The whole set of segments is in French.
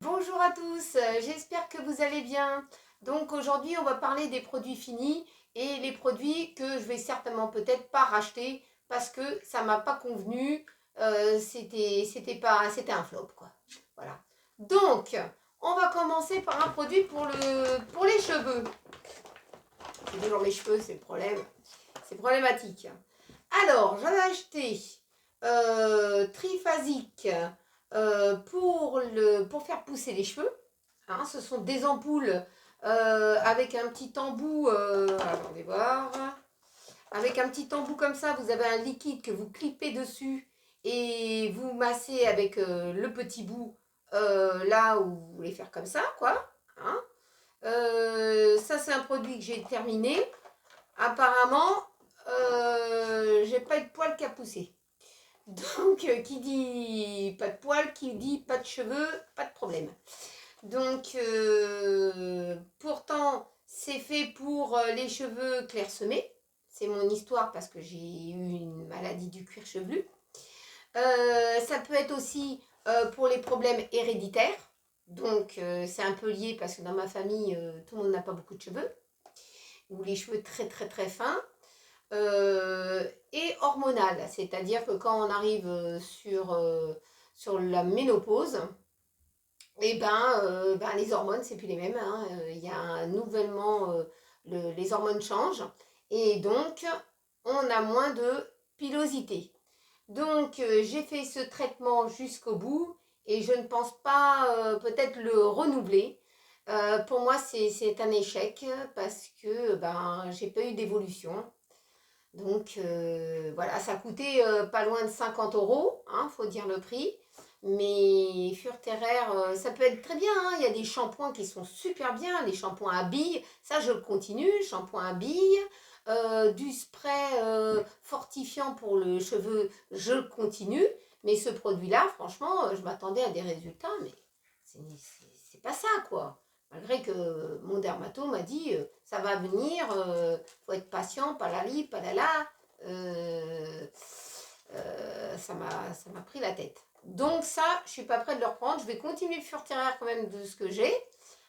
Bonjour à tous, j'espère que vous allez bien. Donc aujourd'hui on va parler des produits finis et les produits que je vais certainement peut-être pas racheter parce que ça m'a pas convenu, c'était un flop quoi. Voilà. Donc on va commencer par un produit pour les cheveux. C'est toujours mes cheveux, c'est le problème, c'est problématique. Alors j'avais acheté triphasique pour faire pousser les cheveux. Hein, ce sont des ampoules avec un petit embout. Attendez voir. Avec un petit embout comme ça, vous avez un liquide que vous clipez dessus et vous massez avec le petit bout là où vous voulez faire comme ça, quoi. Hein. Ça, c'est un produit que j'ai terminé. Apparemment, j'ai pas eu de poil qui a poussé. Donc, qui dit pas de poils, qui dit pas de cheveux, pas de problème. Donc, pourtant, c'est fait pour les cheveux clairsemés. C'est mon histoire parce que j'ai eu une maladie du cuir chevelu. Ça peut être aussi pour les problèmes héréditaires. Donc, c'est un peu lié parce que dans ma famille, tout le monde n'a pas beaucoup de cheveux. Ou les cheveux très très très fins. Et hormonal, c'est-à-dire que quand on arrive sur la ménopause, et ben les hormones, c'est plus les mêmes. Hein. Il y a un nouvellement, les hormones changent et donc on a moins de pilosité. Donc j'ai fait ce traitement jusqu'au bout et je ne pense pas peut-être le renouveler. Pour moi, c'est un échec parce que ben, j'ai pas eu d'évolution. Donc voilà, ça coûtait pas loin de 50 euros, hein, faut dire le prix. Mais Furterer, ça peut être très bien. Hein. Il y a des shampoings qui sont super bien, les shampoings à billes, ça je le continue, shampoing à billes. Du spray fortifiant pour le cheveu, je le continue. Mais ce produit-là, franchement, je m'attendais à des résultats, mais c'est pas ça, quoi. Malgré que mon dermato m'a dit, ça va venir, faut être patient, palali, palala. Euh, ça m'a pris la tête. Donc ça, je suis pas prête de le reprendre. Je vais continuer le furtière quand même de ce que j'ai.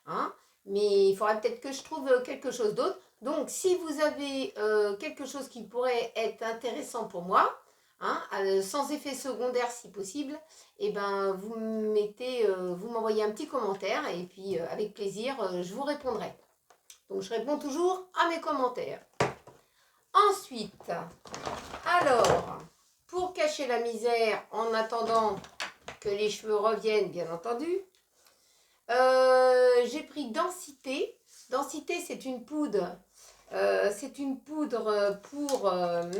Hein, mais il faudrait peut-être que je trouve quelque chose d'autre. Donc si vous avez quelque chose qui pourrait être intéressant pour moi, hein, sans effet secondaire si possible, et ben vous mettez, vous m'envoyez un petit commentaire et puis avec plaisir, je vous répondrai. Donc je réponds toujours à mes commentaires. Ensuite, alors, pour cacher la misère en attendant que les cheveux reviennent, bien entendu, j'ai pris Densité. Densité, c'est une poudre pour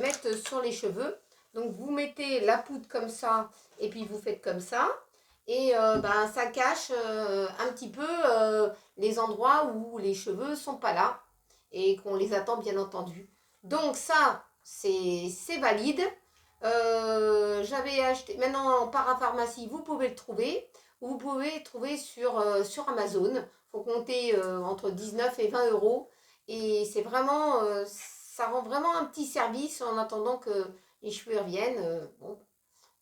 mettre sur les cheveux. Donc vous mettez la poudre comme ça et puis vous faites comme ça. Et ben, ça cache un petit peu les endroits où les cheveux sont pas là et qu'on les attend bien entendu. Donc ça, c'est valide. J'avais acheté, maintenant en parapharmacie, vous pouvez le trouver. Vous pouvez le trouver sur Amazon. Il faut compter entre 19 et 20 euros. Et c'est vraiment, ça rend vraiment un petit service en attendant que les cheveux reviennent. Bon,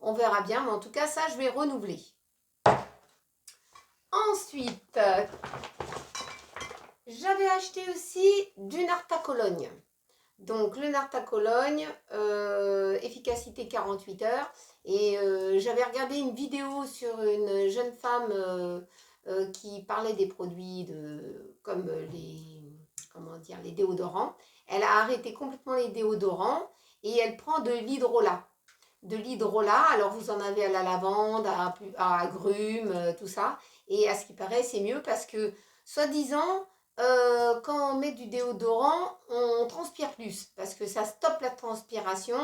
on verra bien, mais en tout cas, ça, je vais renouveler. Ensuite, j'avais acheté aussi du Narta-Cologne. Donc, le Narta-Cologne, efficacité 48 heures. Et j'avais regardé une vidéo sur une jeune femme qui parlait des produits comme comment dire, les déodorants. Elle a arrêté complètement les déodorants et elle prend de l'hydrolat. De l'hydrolat, alors vous en avez à la lavande, à agrumes, tout ça. Et à ce qui paraît, c'est mieux parce que, soi-disant, quand on met du déodorant, on transpire plus parce que ça stoppe la transpiration.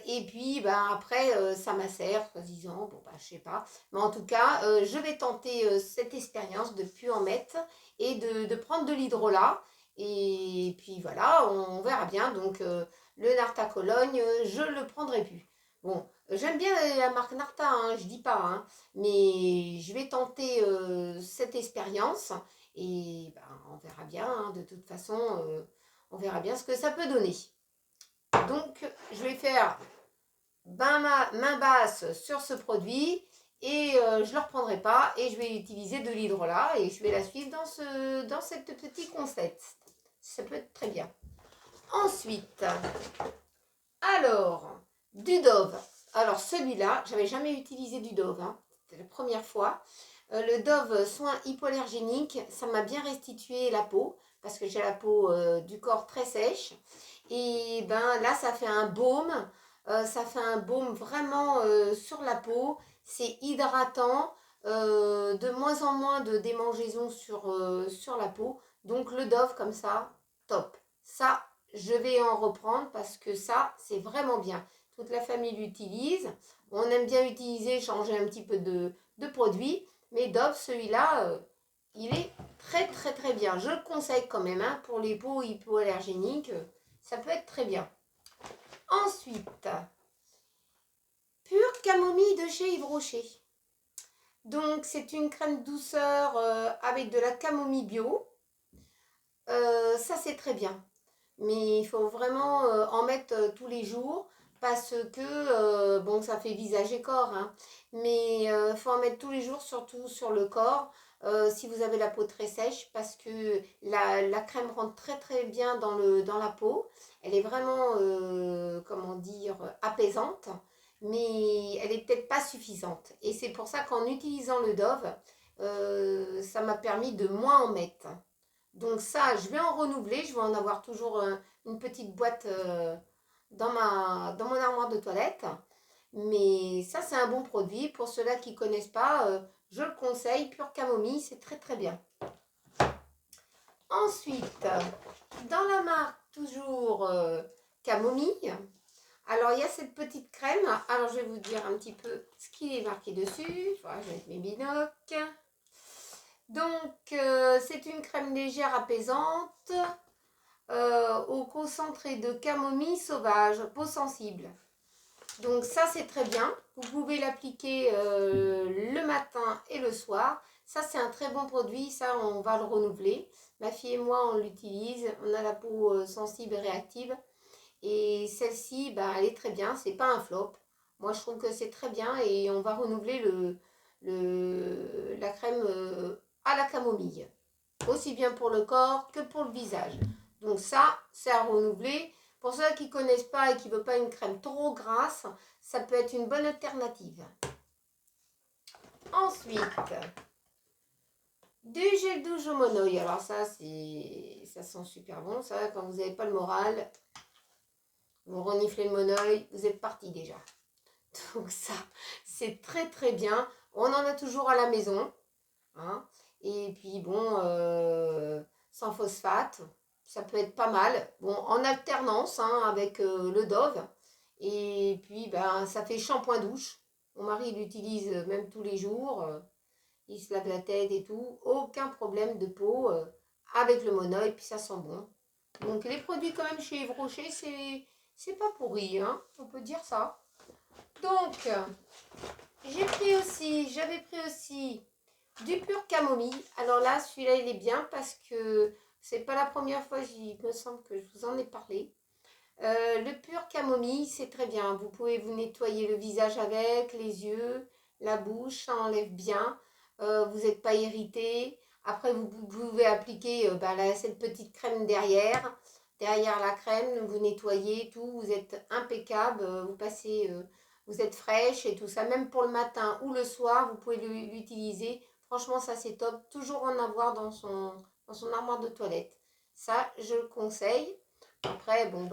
Et puis ben, après, ça macère, soi-disant, bon, ben, je sais pas. Mais en tout cas, je vais tenter cette expérience de ne plus en mettre et de prendre de l'hydrolat. Et puis voilà, on verra bien. Donc, le Narta Cologne, je le prendrai plus. Bon, j'aime bien la marque Narta, hein, je dis pas, hein, mais je vais tenter cette expérience et ben, on verra bien. Hein, de toute façon, on verra bien ce que ça peut donner. Donc, je vais faire main basse sur ce produit et je ne le reprendrai pas et je vais utiliser de l'hydrolat et je vais la suivre dans cette petite concept. Ça peut être très bien. Ensuite, alors, du Dove. Alors celui-là, j'avais jamais utilisé du Dove, hein. C'était la première fois. Le Dove soin hypoallergénique, ça m'a bien restitué la peau parce que j'ai la peau du corps très sèche. Et ben là, ça fait un baume. Ça fait un baume vraiment sur la peau. C'est hydratant. De moins en moins de démangeaisons sur la peau. Donc le Dove comme ça, top. Ça, je vais en reprendre parce que ça, c'est vraiment bien. Toute la famille l'utilise. On aime bien utiliser, changer un petit peu de produits. Mais Dove, celui-là, il est très très très bien. Je le conseille quand même hein, pour les peaux hypoallergéniques. Ça peut être très bien. Ensuite, Pure Camomille de chez Yves Rocher. Donc, c'est une crème douceur avec de la camomille bio. Ça, c'est très bien. Mais il faut vraiment en mettre tous les jours parce que, bon, ça fait visage et corps, hein, mais il faut en mettre tous les jours, surtout sur le corps, si vous avez la peau très sèche, parce que la crème rentre très très bien dans la peau. Elle est vraiment, comment dire, apaisante, mais elle n'est peut-être pas suffisante. Et c'est pour ça qu'en utilisant le Dove, ça m'a permis de moins en mettre. Donc ça, je vais en renouveler. Je vais en avoir toujours une petite boîte dans mon armoire de toilette. Mais ça, c'est un bon produit. Pour ceux-là qui ne connaissent pas, je le conseille. Pure Camomille, c'est très très bien. Ensuite, dans la marque toujours Camomille, alors il y a cette petite crème. Alors je vais vous dire un petit peu ce qui est marqué dessus. Voilà, je vais mettre mes binocles. Donc, c'est une crème légère apaisante au concentré de camomille sauvage, peau sensible. Donc ça, c'est très bien. Vous pouvez l'appliquer le matin et le soir. Ça, c'est un très bon produit. Ça, on va le renouveler. Ma fille et moi, on l'utilise. On a la peau sensible et réactive. Et celle-ci, bah, elle est très bien. C'est pas un flop. Moi, je trouve que c'est très bien. Et on va renouveler la crème à la camomille. Aussi bien pour le corps que pour le visage. Donc ça, c'est à renouveler. Pour ceux qui ne connaissent pas et qui ne veulent pas une crème trop grasse, ça peut être une bonne alternative. Ensuite, du gel douche au monoï. Alors ça sent super bon. Ça, quand vous n'avez pas le moral, vous reniflez le monoï, vous êtes parti déjà. Donc ça, c'est très très bien. On en a toujours à la maison. Hein. Et puis bon, sans phosphate, ça peut être pas mal. Bon, en alternance hein, avec le Dove. Et puis ben, ça fait shampoing douche. Mon mari l'utilise même tous les jours. Il se lave la tête et tout. Aucun problème de peau avec le monoï. Et puis ça sent bon. Donc les produits quand même chez Yves Rocher, c'est pas pourri. Hein, on peut dire ça. Donc, j'avais pris aussi du pur camomille. Alors là, celui-là, il est bien parce que c'est pas la première fois, il me semble que je vous en ai parlé. Le pur camomille, c'est très bien. Vous pouvez vous nettoyer le visage avec, les yeux, la bouche, ça enlève bien. Vous n'êtes pas irrité. Après, vous pouvez appliquer cette petite crème derrière. Derrière la crème, vous nettoyez tout. Vous êtes impeccable. Vous êtes fraîche et tout ça. Même pour le matin ou le soir, vous pouvez l'utiliser. Franchement, ça c'est top. Toujours en avoir dans son armoire de toilette. Ça, je le conseille. Après, bon,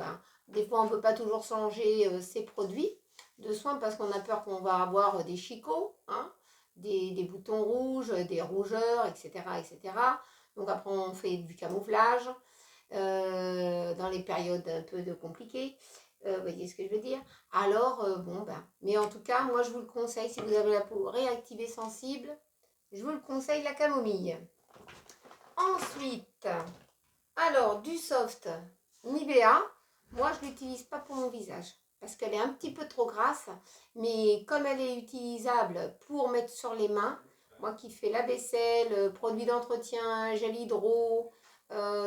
des fois, on ne peut pas toujours changer ses produits de soins parce qu'on a peur qu'on va avoir des chicots, hein, des boutons rouges, des rougeurs, etc., etc. Donc après, on fait du camouflage dans les périodes un peu compliquées. Vous voyez ce que je veux dire? Alors, mais en tout cas, moi, je vous le conseille, si vous avez la peau réactivée sensible, je vous le conseille, la camomille. Ensuite, alors, du soft Nivea, moi, je ne l'utilise pas pour mon visage parce qu'elle est un petit peu trop grasse, mais comme elle est utilisable pour mettre sur les mains, moi qui fais la vaisselle, produits d'entretien, gel hydro,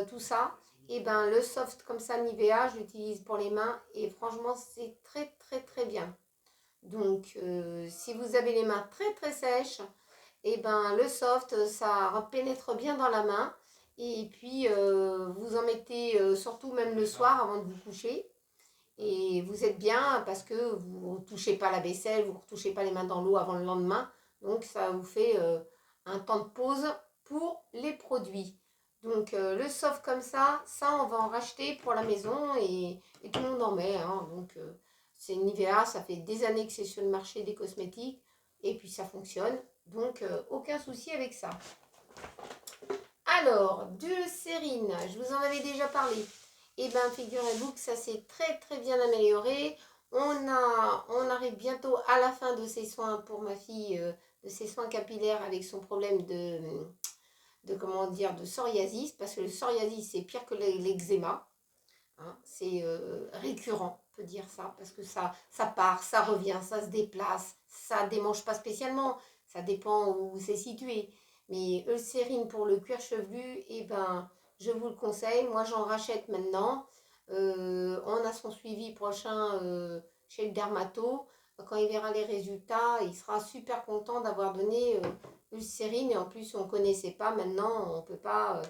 tout ça, et ben le soft comme ça Nivea, je l'utilise pour les mains et franchement c'est très très très bien. Donc, si vous avez les mains très très sèches, et ben le soft, ça pénètre bien dans la main. Et puis, vous en mettez surtout même le soir avant de vous coucher. Et vous êtes bien parce que vous ne touchez pas la vaisselle, vous ne touchez pas les mains dans l'eau avant le lendemain. Donc, ça vous fait un temps de pause pour les produits. Donc, le soft comme ça on va en racheter pour la maison et tout le monde en met. Hein. Donc, c'est Nivea, ça fait des années que c'est sur le marché des cosmétiques et puis ça fonctionne. Donc, aucun souci avec ça. Alors, du Cérine, je vous en avais déjà parlé. Eh bien, figurez-vous que ça s'est très très bien amélioré. On arrive bientôt à la fin de ses soins pour ma fille, de ses soins capillaires avec son problème de comment dire, de psoriasis. Parce que le psoriasis, c'est pire que l'eczéma. Hein, c'est récurrent, on peut dire ça. Parce que ça part, ça revient, ça se déplace. Ça ne démange pas spécialement. Ça dépend où c'est situé. Mais Eucérine pour le cuir chevelu, eh ben, je vous le conseille. Moi, j'en rachète maintenant. On a son suivi prochain chez le dermato. Quand il verra les résultats, il sera super content d'avoir donné Eucérine. Et en plus, on ne connaissait pas. Maintenant, on ne peut pas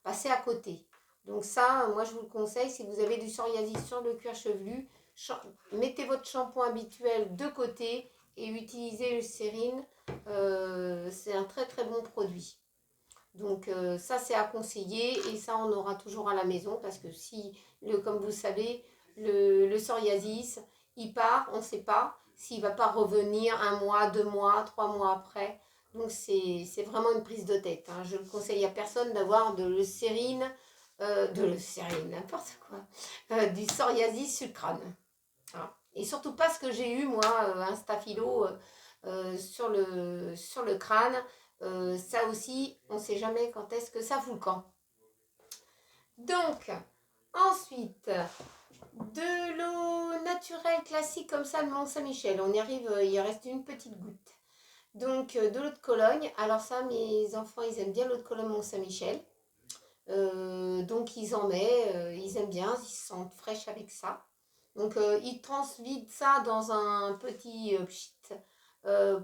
passer à côté. Donc ça, moi, je vous le conseille. Si vous avez du psoriasis sur le cuir chevelu, mettez votre shampoing habituel de côté et utilisez Eucérine. C'est un très très bon produit. Donc ça c'est à conseiller et ça on aura toujours à la maison parce que si, comme vous savez, le psoriasis, il part, on ne sait pas s'il ne va pas revenir 1 mois, 2 mois, 3 mois après. Donc c'est vraiment une prise de tête. Hein. Je ne conseille à personne d'avoir de l'Eucérine, n'importe quoi, du psoriasis sur le crâne. Hein. Et surtout pas ce que j'ai eu moi, un staphylo sur le crâne. Ça aussi, on ne sait jamais quand est-ce que ça fout le camp. Donc, ensuite, de l'eau naturelle classique comme ça de Mont-Saint-Michel. On y arrive, il reste une petite goutte. Donc, de l'eau de Cologne. Alors ça, mes enfants, ils aiment bien l'eau de Cologne Mont-Saint-Michel. Donc, ils en mettent, ils aiment bien, ils se sentent fraîches avec ça. Donc, ils transvident ça dans un petit pchit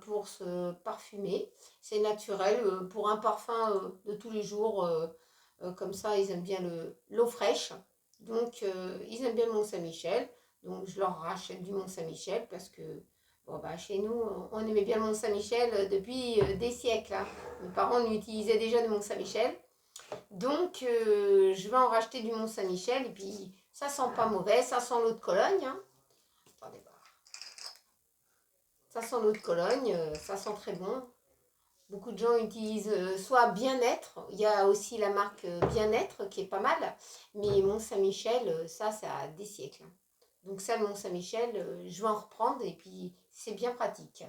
pour se parfumer. C'est naturel pour un parfum de tous les jours. Comme ça, ils aiment bien l'eau fraîche. Donc, ils aiment bien le Mont-Saint-Michel. Donc, je leur rachète du Mont-Saint-Michel parce que bon, bah, chez nous, on aimait bien le Mont-Saint-Michel depuis des siècles. Hein. Mes parents utilisaient déjà du Mont-Saint-Michel. Donc, je vais en racheter du Mont-Saint-Michel. Et puis, ça sent pas mauvais. Ça sent l'eau de Cologne. Hein. Attendez voir. Ça sent l'eau de Cologne. Ça sent très bon. Beaucoup de gens utilisent soit Bien-être. Il y a aussi la marque Bien-être qui est pas mal. Mais Mont-Saint-Michel, ça a des siècles. Donc ça, Mont-Saint-Michel, je vais en reprendre. Et puis, c'est bien pratique.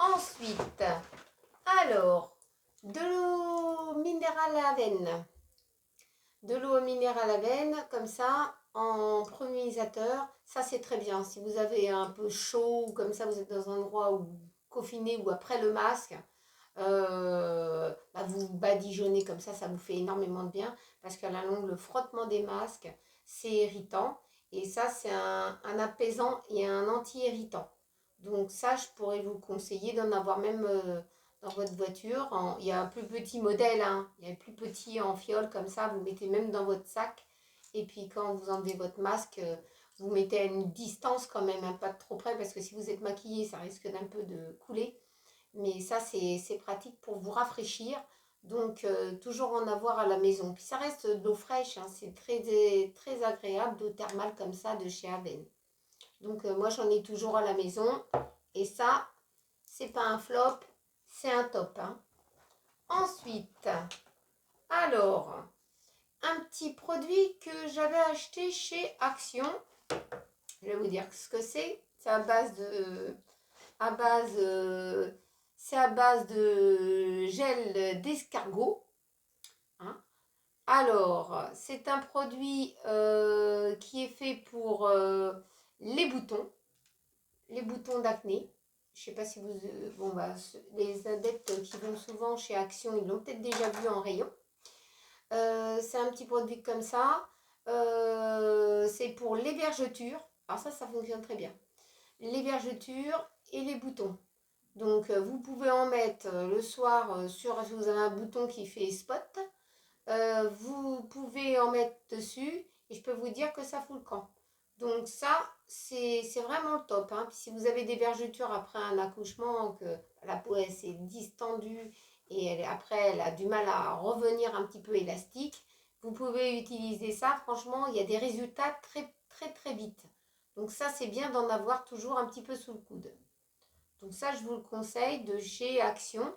Ensuite, alors, de l'eau minérale à la veine. De l'eau minérale à la veine, comme ça, en premierisateur, ça c'est très bien. Si vous avez un peu chaud ou comme ça, vous êtes dans un endroit où confiné ou après le masque, bah vous badigeonnez comme ça vous fait énormément de bien parce qu'à la longue, le frottement des masques, c'est irritant. Et ça, c'est un apaisant et un anti-irritant. Donc ça, je pourrais vous conseiller d'en avoir même dans votre voiture. Il y a un plus petit modèle, hein. Il y a un plus petit en fiole comme ça, vous mettez même dans votre sac. Et puis quand vous enlevez votre masque, vous mettez à une distance quand même, hein, pas trop près, parce que si vous êtes maquillé, ça risque d'un peu de couler. Mais ça, c'est pratique pour vous rafraîchir. Donc, toujours en avoir à la maison. Puis ça reste de l'eau fraîche, hein. C'est très, très agréable, d'eau thermale comme ça de chez Aven. Donc, moi, j'en ai toujours à la maison. Et ça, c'est pas un flop, c'est un top. Hein. Ensuite, alors, un petit produit que j'avais acheté chez Action. Je vais vous dire ce que c'est. C'est c'est à base de gel d'escargot. Hein. Alors, c'est un produit qui est fait pour les boutons d'acné. Je ne sais pas si vous... bon, bah, les adeptes qui vont souvent chez Action, ils l'ont peut-être déjà vu en rayon. C'est un petit produit comme ça. C'est pour les vergetures. Alors ça fonctionne très bien. Les vergetures et les boutons. Donc vous pouvez en mettre le soir sur, si vous avez un bouton qui fait spot, vous pouvez en mettre dessus et je peux vous dire que ça fout le camp. Donc ça, c'est vraiment le top, hein. Puis si vous avez des vergetures après un accouchement, que la peau elle s'est distendue et après elle a du mal à revenir un petit peu élastique, vous pouvez utiliser ça. Franchement, il y a des résultats très très très vite. Donc ça, c'est bien d'en avoir toujours un petit peu sous le coude. Donc ça, je vous le conseille de chez Action.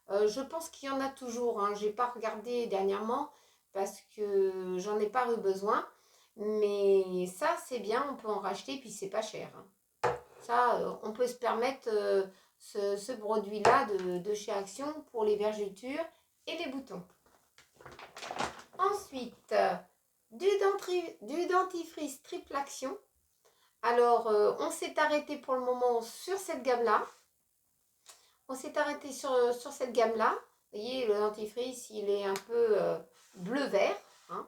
Je pense qu'il y en a toujours, hein. Je n'ai pas regardé dernièrement parce que j'en ai pas eu besoin. Mais ça, c'est bien, on peut en racheter, puis c'est pas cher, hein. Ça, on peut se permettre ce produit-là de chez Action pour les vergetures et les boutons. Ensuite, du dentifrice triple action. Alors, on s'est arrêté pour le moment sur cette gamme-là. On s'est arrêté sur cette gamme-là. Vous voyez, le dentifrice, il est un peu bleu-vert, hein.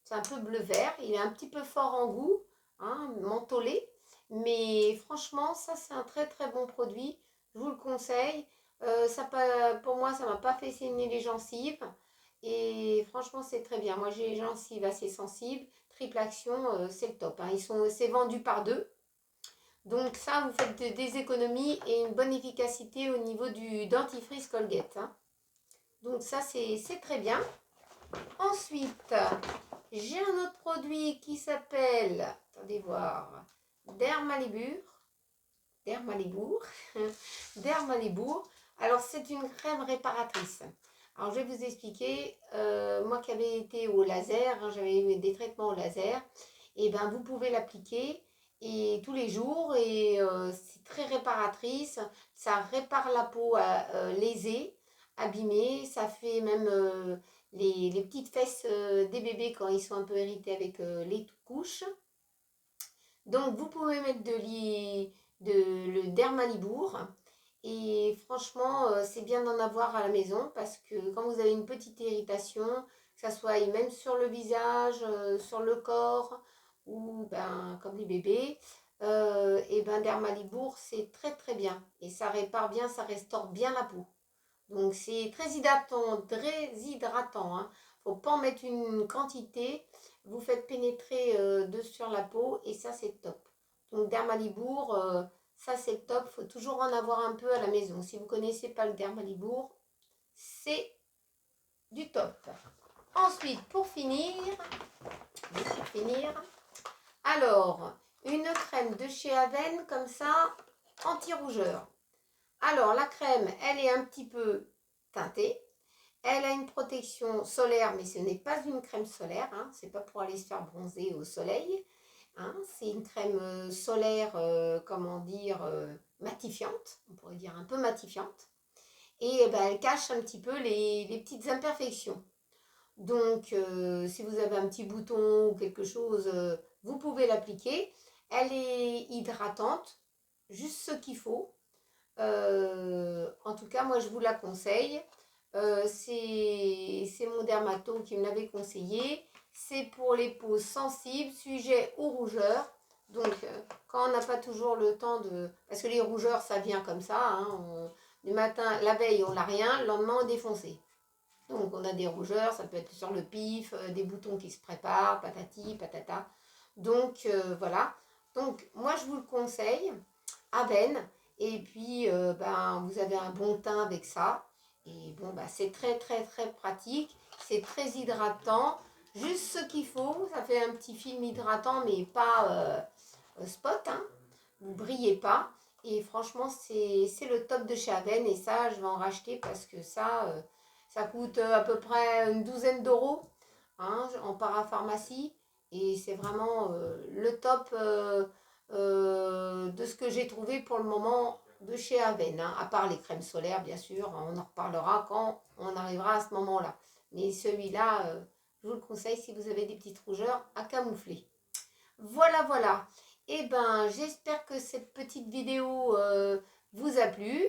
C'est un peu bleu-vert. Il est un petit peu fort en goût, hein, mentholé. Mais franchement, ça, c'est un très très bon produit. Je vous le conseille. Pour moi, ça ne m'a pas fait saigner les gencives. Et franchement, c'est très bien. Moi, j'ai les gencives assez sensibles. Triple action, c'est le top, hein. C'est vendu par deux. Donc ça, vous faites des économies et une bonne efficacité au niveau du dentifrice Colgate, hein. Donc ça, c'est très bien. Ensuite, j'ai un autre produit qui s'appelle, attendez voir, Dermalibur. Dermalibur. Alors, c'est une crème réparatrice. Alors, je vais vous expliquer. Moi qui avais été au laser, hein, j'avais eu des traitements au laser, et ben vous pouvez l'appliquer et tous les jours et c'est très réparatrice. Ça répare la peau lésée, abîmée. Ça fait même les petites fesses des bébés quand ils sont un peu irrités avec les couches. Donc, vous pouvez mettre le Dermalibour. Et franchement, c'est bien d'en avoir à la maison parce que quand vous avez une petite irritation, que ça soit même sur le visage, sur le corps ou ben, comme les bébés, et ben Dermalibour, c'est très très bien. Et ça répare bien, ça restaure bien la peau. Donc c'est très hydratant, hein. Faut pas en mettre une quantité. Vous faites pénétrer sur la peau et ça c'est top. Donc Dermalibour, ça c'est top. Faut toujours en avoir un peu à la maison. Si vous connaissez pas le Dermalibour, c'est du top. Ensuite, pour finir, alors une crème de chez Aven comme ça, anti-rougeur. Alors, la crème, elle est un petit peu teintée. Elle a une protection solaire, mais ce n'est pas une crème solaire, hein. C'est pas pour aller se faire bronzer au soleil, hein. C'est une crème solaire, comment dire, matifiante. On pourrait dire un peu matifiante. Et ben, elle cache un petit peu les petites imperfections. Donc, si vous avez un petit bouton ou quelque chose, vous pouvez l'appliquer. Elle est hydratante, juste ce qu'il faut. En tout cas, moi, je vous la conseille. C'est mon dermato qui me l'avait conseillé. C'est pour les peaux sensibles, sujet aux rougeurs. Donc, quand on n'a pas toujours le temps de... Parce que les rougeurs, ça vient comme ça, hein. Du matin, la veille, on n'a rien. Le lendemain, on est défoncé. Donc, on a des rougeurs. Ça peut être sur le pif, des boutons qui se préparent, patati, patata. Donc, voilà. Donc, moi, je vous le conseille. Aven. Et puis, ben, vous avez un bon teint avec ça. Et bon, ben, c'est très, très, très pratique. C'est très hydratant. Juste ce qu'il faut. Ça fait un petit film hydratant, mais pas spot, hein. Vous ne brillez pas. Et franchement, c'est le top de chez Aven. Et ça, je vais en racheter parce que ça coûte à peu près une douzaine d'euros, hein, en parapharmacie. Et c'est vraiment le top de ce que j'ai trouvé pour le moment de chez Aven, hein, à part les crèmes solaires, bien sûr. On en reparlera quand on arrivera à ce moment-là. Mais celui-là, je vous le conseille si vous avez des petites rougeurs à camoufler. Voilà, voilà. Et ben, j'espère que cette petite vidéo vous a plu.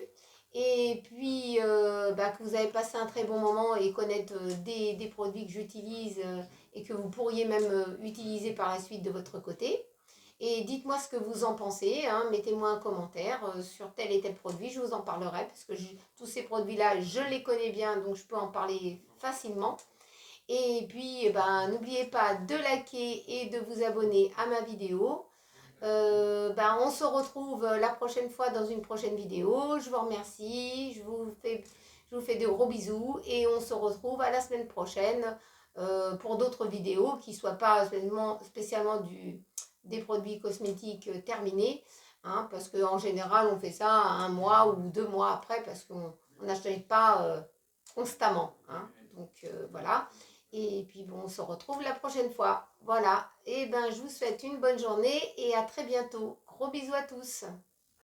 Et puis, bah, que vous avez passé un très bon moment et connaître des produits que j'utilise et que vous pourriez même utiliser par la suite de votre côté. Et dites-moi ce que vous en pensez, hein. Mettez-moi un commentaire sur tel et tel produit, je vous en parlerai parce que tous ces produits-là, je les connais bien, donc je peux en parler facilement. Et puis, n'oubliez pas de liker et de vous abonner à ma vidéo. On se retrouve la prochaine fois dans une prochaine vidéo. Je vous remercie, je vous fais de gros bisous et on se retrouve à la semaine prochaine pour d'autres vidéos qui ne soient pas spécialement des produits cosmétiques terminés, hein, parce qu'en général on fait ça un mois ou 2 mois après parce qu'on n'achète pas constamment, hein. Donc voilà. Et puis bon, on se retrouve la prochaine fois. Voilà. Et je vous souhaite une bonne journée et à très bientôt. Gros bisous à tous.